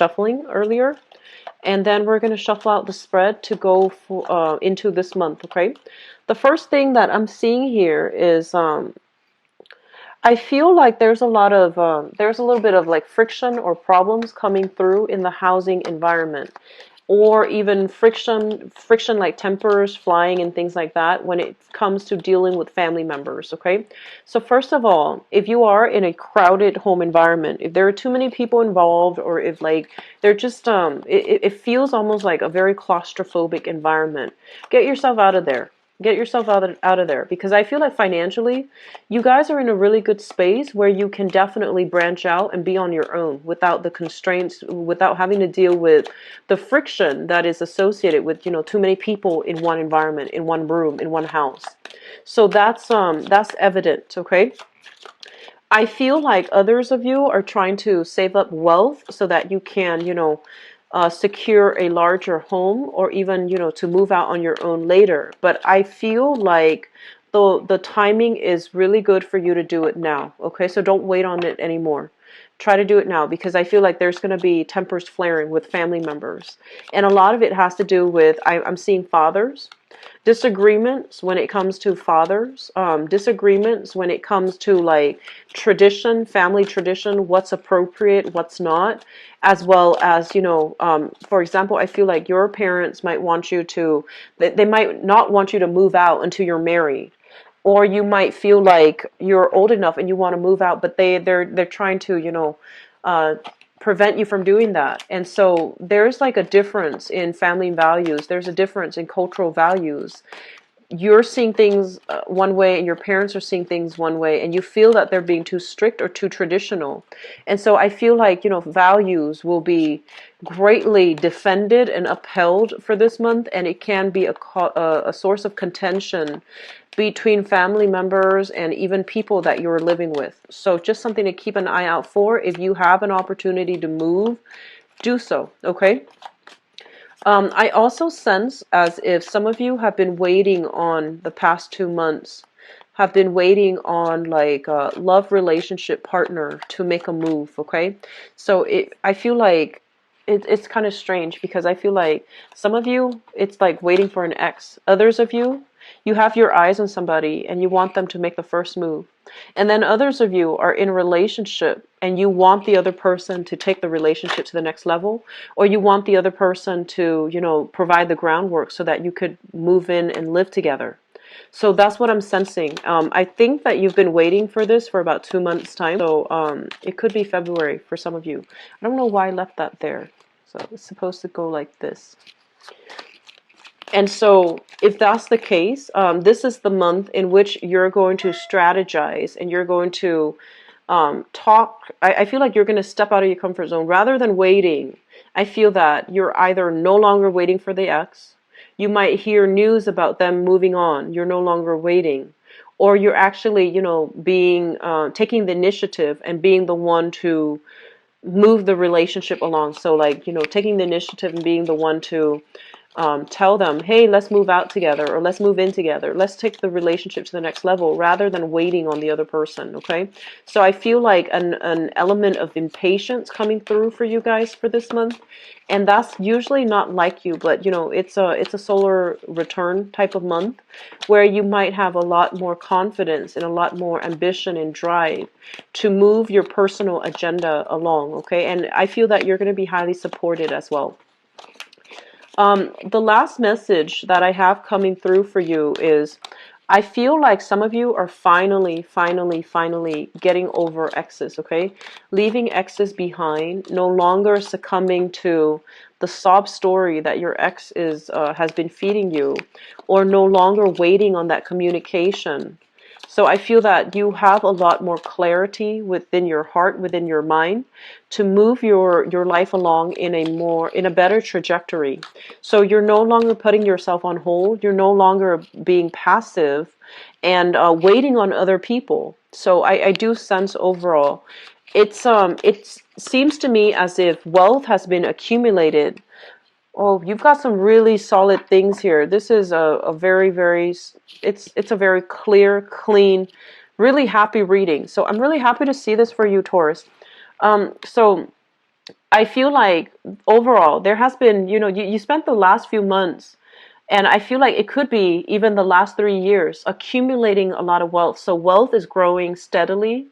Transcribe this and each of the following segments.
shuffling earlier. And then we're going to shuffle out the spread to go for, into this month, okay? The first thing that I'm seeing here is I feel like there's a lot of there's a little bit of like friction or problems coming through in the housing environment, or even friction like tempers flying and things like that when it comes to dealing with family members. Okay, so first of all, if you are in a crowded home environment, if there are too many people involved, or if like they're just it feels almost like a very claustrophobic environment, get yourself out of there. Get yourself out of there, because I feel like financially, you guys are in a really good space where you can definitely branch out and be on your own without the constraints, without having to deal with the friction that is associated with, you know, too many people in one environment, in one room, in one house. So that's evident, okay? I feel like others of you are trying to save up wealth so that you can, you know, secure a larger home, or even, you know, to move out on your own later. But I feel like the timing is really good for you to do it now. Okay, so don't wait on it anymore. Try to do it now, because I feel like there's going to be tempers flaring with family members, and a lot of it has to do with I'm seeing fathers. Disagreements when it comes to fathers, disagreements when it comes to like tradition, family tradition, what's appropriate, what's not, as well as, you know, for example, I feel like your parents might want you to, they might not want you to move out until you're married. Or you might feel like you're old enough and you want to move out, but they're trying to, you know, uh, prevent you from doing that. And so there's like a difference in family values. There's a difference in cultural values. You're seeing things one way, and your parents are seeing things one way, and you feel that they're being too strict or too traditional. And so I feel like, you know, values will be greatly defended and upheld for this month, and it can be a source of contention between family members and even people that you're living with. So just something to keep an eye out for. If you have an opportunity to move, do so, okay? I also sense as if some of you have been waiting on the past 2 months, have been waiting on like a love relationship partner to make a move, okay? So I feel like it's kind of strange, because I feel like some of you, it's like waiting for an ex. Others of you, you have your eyes on somebody and you want them to make the first move. And then others of you are in a relationship and you want the other person to take the relationship to the next level, or you want the other person to, you know, provide the groundwork so that you could move in and live together. So that's what I'm sensing. I think that you've been waiting for this for about 2 months' time. So it could be February for some of you. I don't know why I left that there. So it's supposed to go like this. And so if that's the case, this is the month in which you're going to strategize and you're going to talk. I feel like you're going to step out of your comfort zone rather than waiting. I feel that you're either no longer waiting for the ex. You might hear news about them moving on. You're no longer waiting. Or you're actually, you know, being taking the initiative and being the one to move the relationship along. So like, you know, taking the initiative and being the one to tell them, hey, let's move out together, or let's move in together. Let's take the relationship to the next level rather than waiting on the other person, okay? So I feel like an element of impatience coming through for you guys for this month. And that's usually not like you, but you know, it's a solar return type of month where you might have a lot more confidence and a lot more ambition and drive to move your personal agenda along, okay? And I feel that you're going to be highly supported as well. The last message that I have coming through for you is I feel like some of you are finally getting over exes, okay? Leaving exes behind, no longer succumbing to the sob story that your ex has been feeding you, or no longer waiting on that communication. So I feel that you have a lot more clarity within your heart, within your mind, to move your life along in a better trajectory. So you're no longer putting yourself on hold. You're no longer being passive and waiting on other people. So I do sense overall, it seems to me as if wealth has been accumulated. Oh, you've got some really solid things here. This is a very, it's a very clear, clean, really happy reading. So I'm really happy to see this for you, Taurus. So I feel like overall there has been, you spent the last few months, and I feel like it could be even the last 3 years, accumulating a lot of wealth. So wealth is growing steadily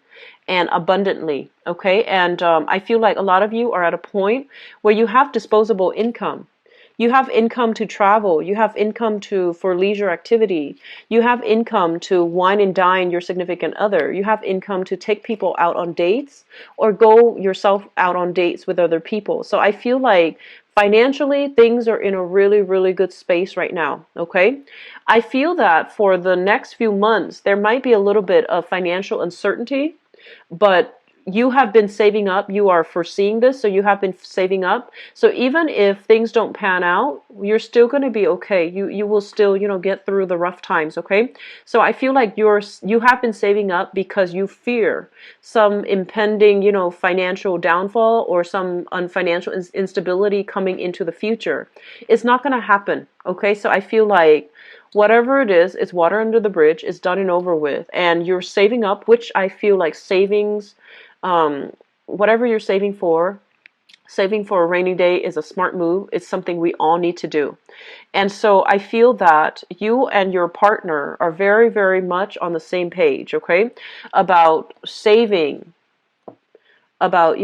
and abundantly, okay? And I feel like a lot of you are at a point where you have disposable income. You have income to travel. You have income for leisure activity. You have income to wine and dine your significant other. You have income to take people out on dates or go yourself out on dates with other people. So I feel like financially, things are in a really, really good space right now, okay? I feel that for the next few months, there might be a little bit of financial uncertainty, but you have been saving up. You are foreseeing this, so you have been saving up. So even if things don't pan out, you're still going to be okay. You will still, get through the rough times, okay? So I feel like you have been saving up because you fear some impending, financial downfall or some financial instability coming into the future. It's not going to happen, okay? So I feel like whatever it is, it's water under the bridge, it's done and over with, and you're saving up, which I feel like savings, whatever you're saving for a rainy day is a smart move. It's something we all need to do. And so I feel that you and your partner are very, very much on the same page, okay, about saving, about,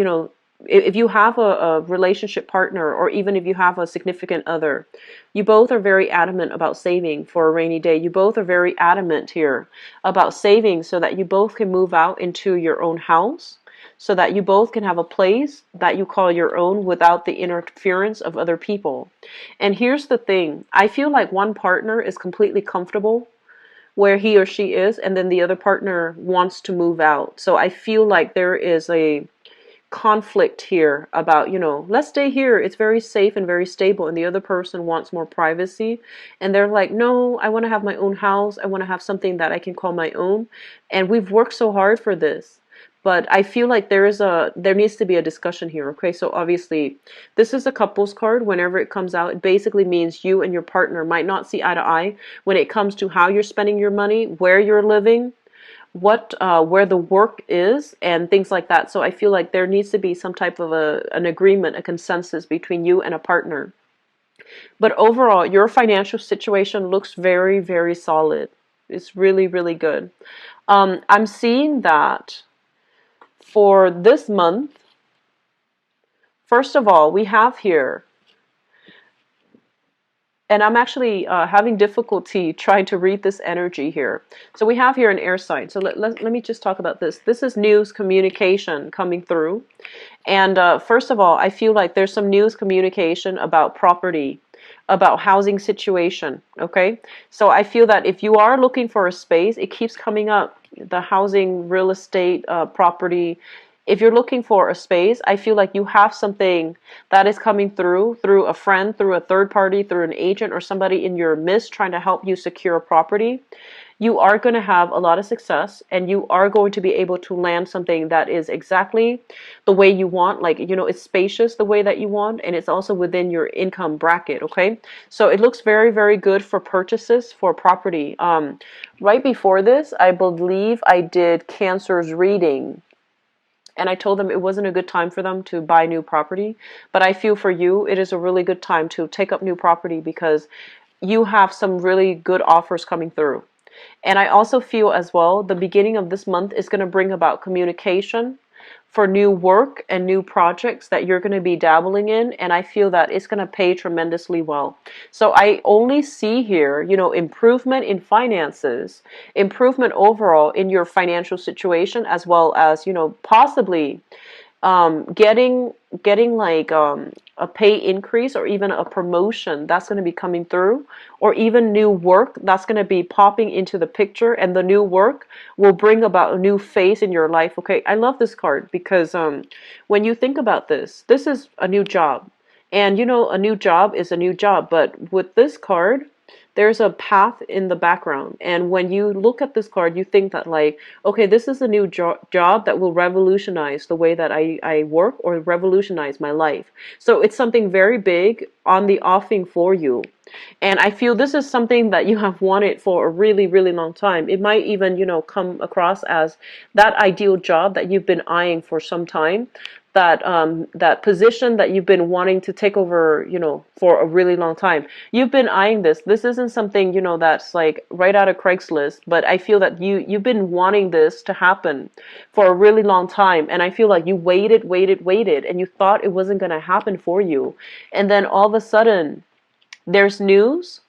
if you have a relationship partner, or even if you have a significant other, you both are very adamant about saving for a rainy day. You both are very adamant here about saving so that you both can move out into your own house, so that you both can have a place that you call your own without the interference of other people. And here's the thing. I feel like one partner is completely comfortable where he or she is, and then the other partner wants to move out. So I feel like there is a conflict here about, let's stay here. It's very safe and very stable. And the other person wants more privacy. And they're like, no, I want to have my own house. I want to have something that I can call my own. And we've worked so hard for this. But I feel like there needs to be a discussion here, okay? So obviously, this is a couples card. Whenever it comes out, it basically means you and your partner might not see eye to eye when it comes to how you're spending your money, where you're living, where the work is, and things like that. So I feel like there needs to be some type of an agreement, a consensus between you and a partner. But overall, your financial situation looks very, very solid. It's really, really good. I'm seeing that for this month, first of all, we have here, and I'm actually having difficulty trying to read this energy here. So we have here an air sign. So let me just talk about this. This is news communication coming through. And first of all, I feel like there's some news communication about property, about housing situation, okay? So I feel that if you are looking for a space, it keeps coming up, the housing, real estate, property. If you're looking for a space, I feel like you have something that is coming through a friend, through a third party, through an agent, or somebody in your midst trying to help you secure a property. You are going to have a lot of success, and you are going to be able to land something that is exactly the way you want. Like, it's spacious the way that you want, and it's also within your income bracket, okay? So it looks very, very good for purchases for property. Right before this, I believe I did Cancer's reading, and I told them it wasn't a good time for them to buy new property. But I feel for you, it is a really good time to take up new property because you have some really good offers coming through. And I also feel as well, the beginning of this month is going to bring about communication for new work and new projects that you're going to be dabbling in. And I feel that it's going to pay tremendously well. So I only see here, improvement in finances, improvement overall in your financial situation, as well as, possibly getting like a pay increase or even a promotion that's going to be coming through, or even new work that's going to be popping into the picture, and the new work will bring about a new phase in your life. Okay, I love this card because when you think about this is a new job, and a new job is a new job, but with this card, there's a path in the background. And when you look at this card, you think that like, okay, this is a new job that will revolutionize the way that I work, or revolutionize my life. So it's something very big on the offing for you. And I feel this is something that you have wanted for a really, really long time. It might even, come across as that ideal job that you've been eyeing for some time. that position that you've been wanting to take over, for a really long time. You've been eyeing this. This isn't something, that's like right out of Craigslist, but I feel that you've been wanting this to happen for a really long time. And I feel like you waited, and you thought it wasn't going to happen for you. And then all of a sudden, there's news,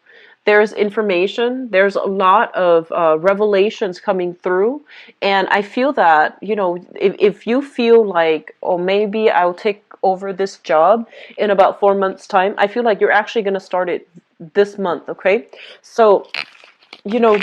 there's information, there's a lot of revelations coming through. And I feel that, if you feel like, oh, maybe I'll take over this job in about 4 months' time, I feel like you're actually going to start it this month, okay? So,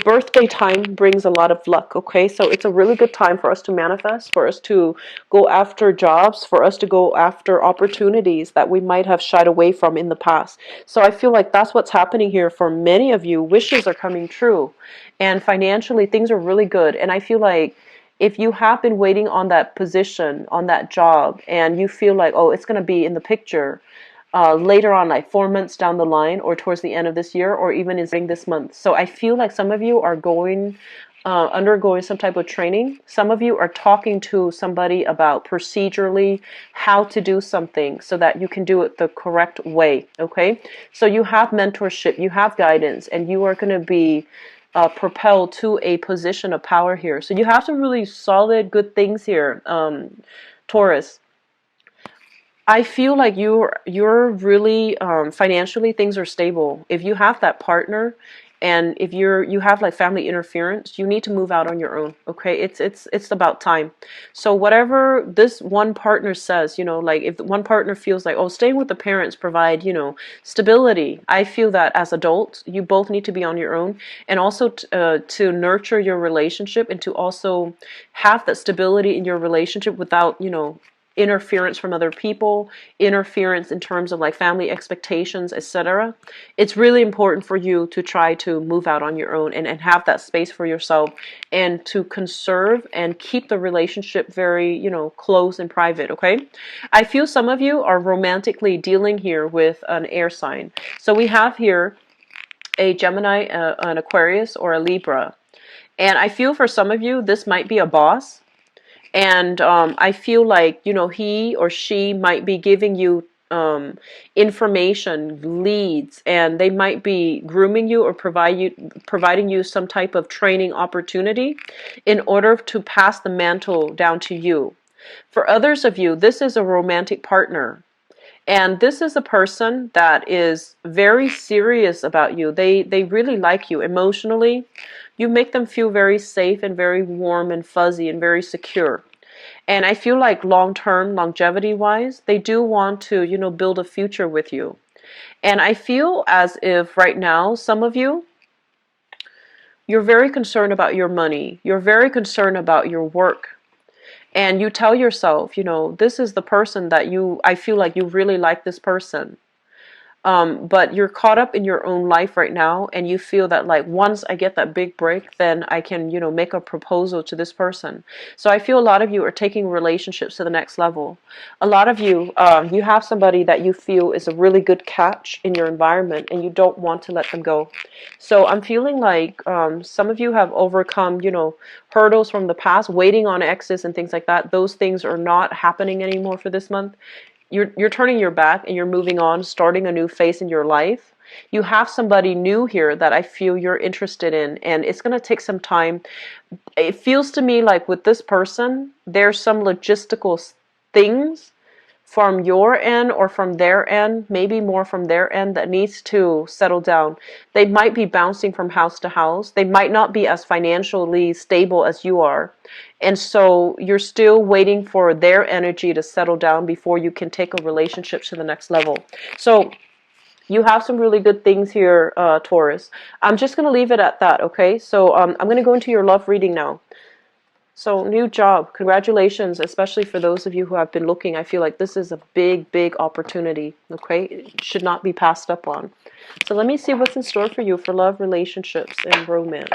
birthday time brings a lot of luck, okay? So it's a really good time for us to manifest, for us to go after jobs, for us to go after opportunities that we might have shied away from in the past. So I feel like that's what's happening here for many of you. Wishes are coming true. And financially, things are really good. And I feel like if you have been waiting on that position, on that job, and you feel like, oh, it's going to be in the picture, later on, like 4 months down the line, or towards the end of this year, or even in this month. So I feel like some of you are undergoing some type of training. Some of you are talking to somebody about procedurally how to do something so that you can do it the correct way, okay? So you have mentorship, you have guidance, and you are going to be propelled to a position of power here. So you have some really solid, good things here, Taurus. I feel like you're really financially, things are stable. If you have that partner, and if you have like family interference, you need to move out on your own. Okay, it's about time. So whatever this one partner says, like if one partner feels like, oh, staying with the parents provide stability. I feel that as adults, you both need to be on your own, and also to nurture your relationship, and to also have that stability in your relationship without interference from other people, interference in terms of like family expectations, etc. It's really important for you to try to move out on your own, and have that space for yourself, and to conserve and keep the relationship very, close and private, okay? I feel some of you are romantically dealing here with an air sign. So we have here a Gemini, an Aquarius, or a Libra. And I feel for some of you, this might be a boss. And I feel like, he or she might be giving you information, leads, and they might be grooming you, or providing you some type of training opportunity in order to pass the mantle down to you. For others of you, this is a romantic partner. And this is a person that is very serious about you. They really like you emotionally. You make them feel very safe and very warm and fuzzy and very secure. And I feel like long-term, longevity-wise, they do want to, build a future with you. And I feel as if right now, some of you, you're very concerned about your money. You're very concerned about your work. And you tell yourself, this is the person that I feel like you really like this person. But you're caught up in your own life right now, and you feel that like once I get that big break, then I can, make a proposal to this person. So I feel a lot of you are taking relationships to the next level. A lot of you, you have somebody that you feel is a really good catch in your environment, and you don't want to let them go. So I'm feeling like some of you have overcome, hurdles from the past, waiting on exes and things like that. Those things are not happening anymore for this month. You're turning your back, and you're moving on, starting a new phase in your life. You have somebody new here that I feel you're interested in, and it's going to take some time. It feels to me like with this person, there's some logistical things from your end or from their end, maybe more from their end, that needs to settle down. They might be bouncing from house to house. They might not be as financially stable as you are. And so you're still waiting for their energy to settle down before you can take a relationship to the next level. So you have some really good things here, Taurus. I'm just going to leave it at that, okay? So I'm going to go into your love reading now. So new job, congratulations, especially for those of you who have been looking. I feel like this is a big, big opportunity, okay? It should not be passed up on. So let me see what's in store for you for love, relationships, and romance.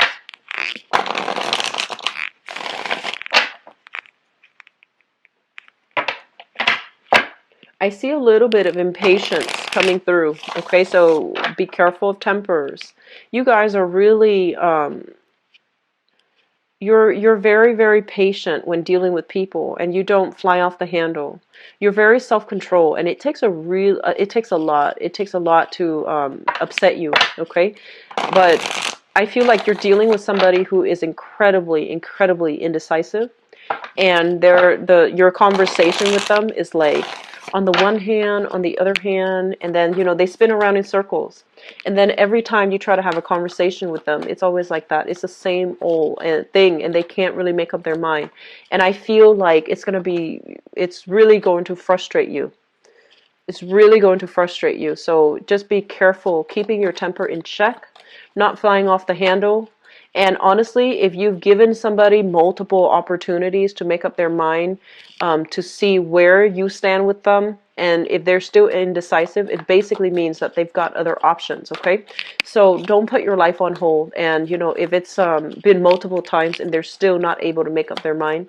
I see a little bit of impatience coming through, okay? So be careful of tempers. You guys are really you're very, very patient when dealing with people, and you don't fly off the handle. You're very self-control, and it takes a lot. It takes a lot to upset you, okay? But I feel like you're dealing with somebody who is incredibly, incredibly indecisive, and your conversation with them is like on the one hand, on the other hand, and then they spin around in circles, and then every time you try to have a conversation with them, it's always like that. It's the same old thing, and they can't really make up their mind. And I feel like it's really going to frustrate you. It's really going to frustrate you. So just be careful, keeping your temper in check, not flying off the handle. And honestly, if you've given somebody multiple opportunities to make up their mind, to see where you stand with them, and if they're still indecisive, it basically means that they've got other options, okay? So don't put your life on hold. And, if it's been multiple times and they're still not able to make up their mind,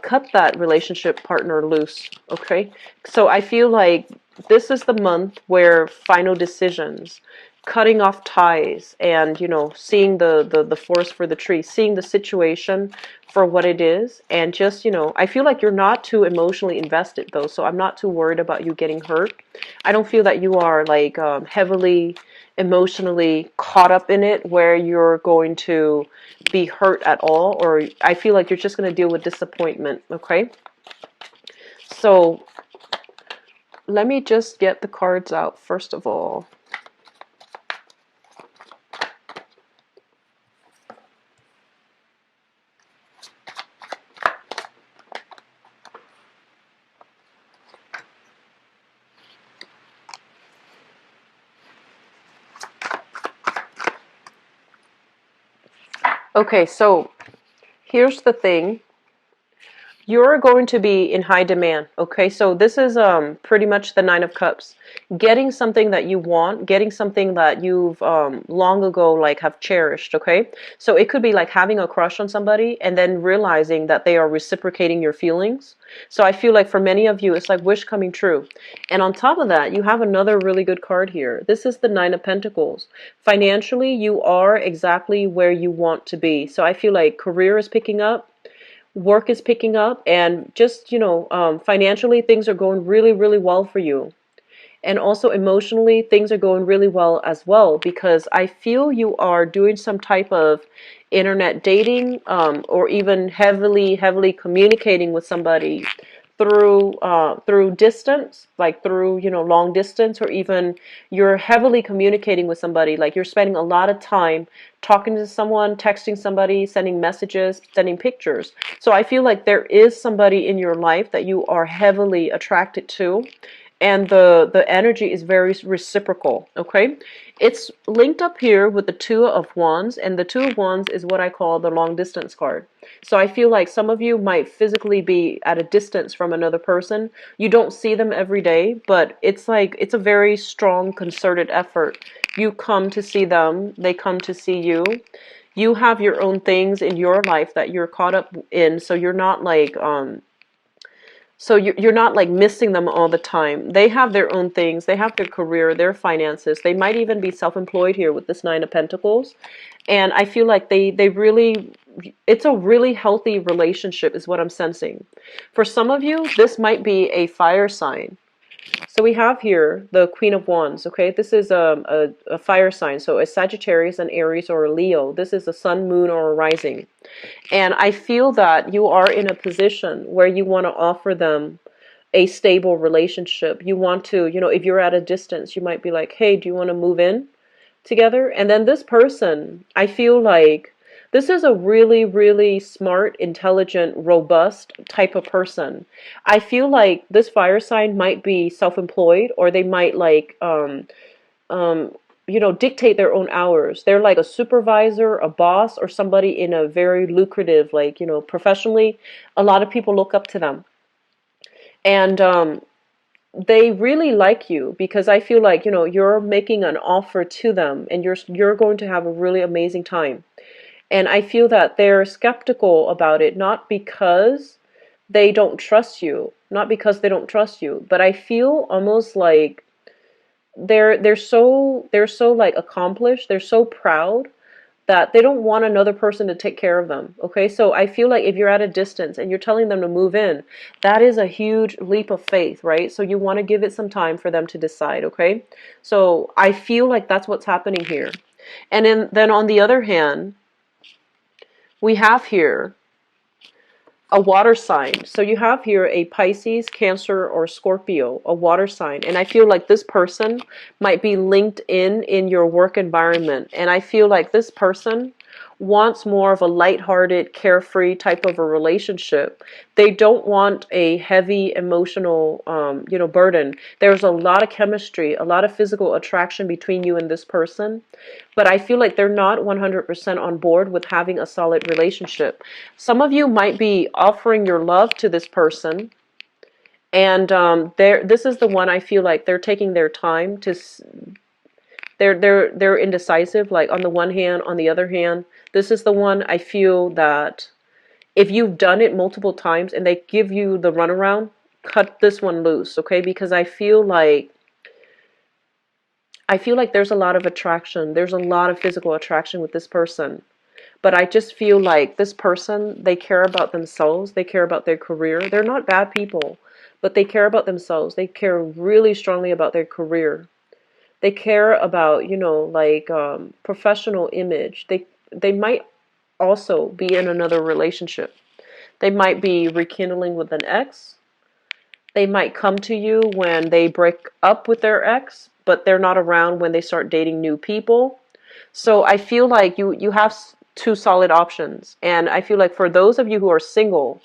cut that relationship partner loose, okay? So I feel like this is the month where final decisions, cutting off ties, and seeing the forest for the tree, seeing the situation for what it is, and just I feel like you're not too emotionally invested though, so I'm not too worried about you getting hurt. I don't feel that you are like heavily emotionally caught up in it where you're going to be hurt at all, or I feel like you're just going to deal with disappointment, okay? So let me just get the cards out first of all. Okay, so here's the thing. You're going to be in high demand, okay? So this is pretty much the Nine of Cups. Getting something that you want, getting something that you've long ago like have cherished, okay? So it could be like having a crush on somebody and then realizing that they are reciprocating your feelings. So I feel like for many of you, it's like wish coming true. And on top of that, you have another really good card here. This is the Nine of Pentacles. Financially, you are exactly where you want to be. So I feel like career is picking up. Work is picking up, and just financially things are going really, really well for you. And also emotionally things are going really well as well, because I feel you are doing some type of internet dating, or even heavily communicating with somebody through distance, like through long distance, or even you're heavily communicating with somebody, like you're spending a lot of time talking to someone, texting somebody, sending messages, sending pictures. So I feel like there is somebody in your life that you are heavily attracted to, and the energy is very reciprocal, okay? It's linked up here with the Two of Wands, and the Two of Wands is what I call the long distance card. So I feel like some of you might physically be at a distance from another person. You don't see them every day, but it's like it's a very strong concerted effort. You come to see them, they come to see you. You have your own things in your life that you're caught up in, so you're not like you're not like missing them all the time. They have their own things. They have their career, their finances. They might even be self-employed here with this Nine of Pentacles. And I feel like they really, it's a really healthy relationship is what I'm sensing. For some of you, this might be a fire sign. So we have here the Queen of Wands, okay? This is a fire sign. So a Sagittarius, an Aries, or a Leo. This is a sun, moon, or a rising. And I feel that you are in a position where you want to offer them a stable relationship. You want to, if you're at a distance, you might be like, hey, do you want to move in together? And then this person, I feel like this is a really, really smart, intelligent, robust type of person. I feel like this fire sign might be self-employed, or they might like dictate their own hours. They're like a supervisor, a boss, or somebody in a very lucrative, like, professionally, a lot of people look up to them. And they really like you, because I feel like, you're making an offer to them, and you're going to have a really amazing time. And I feel that they're skeptical about it, not because they don't trust you, but I feel almost like they're so like accomplished, they're so proud that they don't want another person to take care of them. Okay, so I feel like if you're at a distance and you're telling them to move in, that is a huge leap of faith, right? So you want to give it some time for them to decide. Okay, so I feel like that's what's happening here. And then on the other hand, we have here a water sign. So you have here a Pisces, Cancer, or Scorpio, a water sign. And I feel like this person might be linked in your work environment. And I feel like this person wants more of a lighthearted, carefree type of a relationship. They don't want a heavy emotional, burden. There's a lot of chemistry, a lot of physical attraction between you and this person. But I feel like they're not 100% on board with having a solid relationship. Some of you might be offering your love to this person, and this is the one I feel like they're taking their time to. They're indecisive. Like on the one hand, on the other hand, this is the one I feel that if you've done it multiple times and they give you the runaround, cut this one loose, okay? Because I feel like there's a lot of attraction. There's a lot of physical attraction with this person. But I just feel like this person, they care about themselves. They care about their career. They're not bad people, but they care about themselves. They care really strongly about their career. They care about, professional image. They might also be in another relationship. They might be rekindling with an ex. They might come to you when they break up with their ex, but they're not around when they start dating new people. So I feel like you have two solid options. And I feel like for those of you who are single,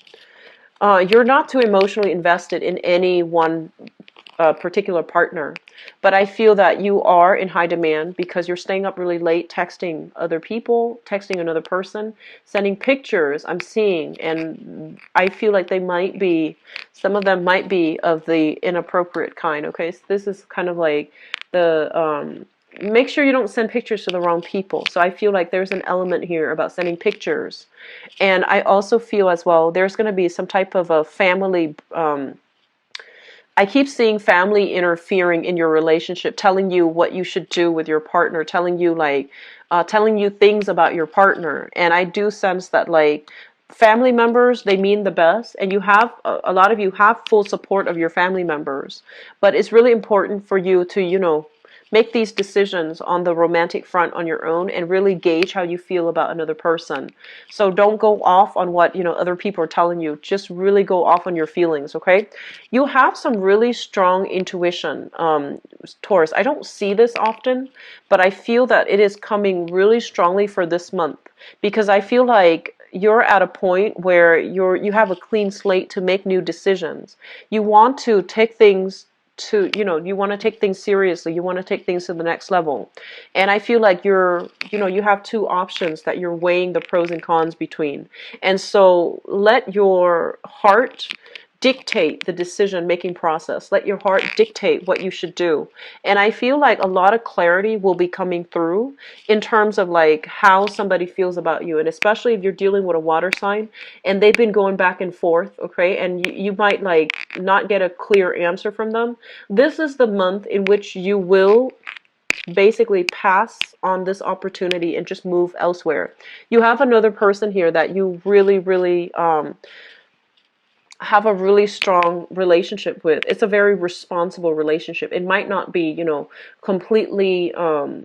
you're not too emotionally invested in any one particular partner. But I feel that you are in high demand because you're staying up really late, texting other people, texting another person, sending pictures I'm seeing. And I feel like some of them might be of the inappropriate kind. Okay, so this is kind of like make sure you don't send pictures to the wrong people. So I feel like there's an element here about sending pictures. And I also feel as well there's going to be some type of a family. I keep seeing family interfering in your relationship, telling you what you should do with your partner, telling you things about your partner. And I do sense that family members, they mean the best, and a lot of you have full support of your family members. But it's really important for you to, make these decisions on the romantic front on your own and really gauge how you feel about another person. So don't go off on what, other people are telling you. Just really go off on your feelings, okay? You have some really strong intuition, Taurus. I don't see this often, but I feel that it is coming really strongly for this month because I feel like you're at a point where you have a clean slate to make new decisions. You want to take things you want to take things seriously. You want to take things to the next level. And I feel like you have two options that you're weighing the pros and cons between. And so let your heart dictate the decision-making process. Let your heart dictate what you should do. And I feel like a lot of clarity will be coming through in terms of how somebody feels about you. And especially if you're dealing with a water sign and they've been going back and forth, okay? And you might not get a clear answer from them. This is the month in which you will basically pass on this opportunity and just move elsewhere. You have another person here that you really, really have a really strong relationship with. It's a very responsible relationship. It might not be, completely there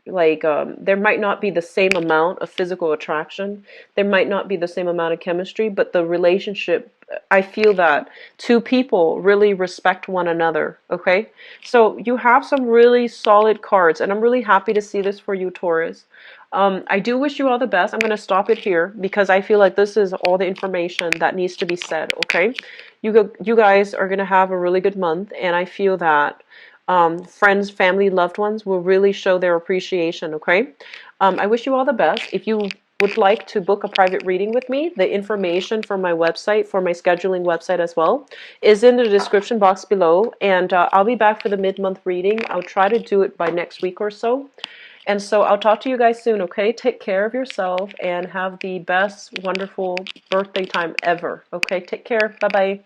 might not be the same amount of physical attraction. There might not be the same amount of chemistry, but the relationship, I feel that two people really respect one another, okay? So you have some really solid cards, and I'm really happy to see this for you, Taurus. I do wish you all the best. I'm going to stop it here because I feel like this is all the information that needs to be said, okay? You guys are going to have a really good month, and I feel that friends, family, loved ones will really show their appreciation, okay? I wish you all the best. If you would like to book a private reading with me, the information for my website, for my scheduling website as well, is in the description box below. And I'll be back for the mid-month reading. I'll try to do it by next week or so. And so I'll talk to you guys soon, okay? Take care of yourself and have the best, wonderful birthday time ever, okay? Take care. Bye-bye.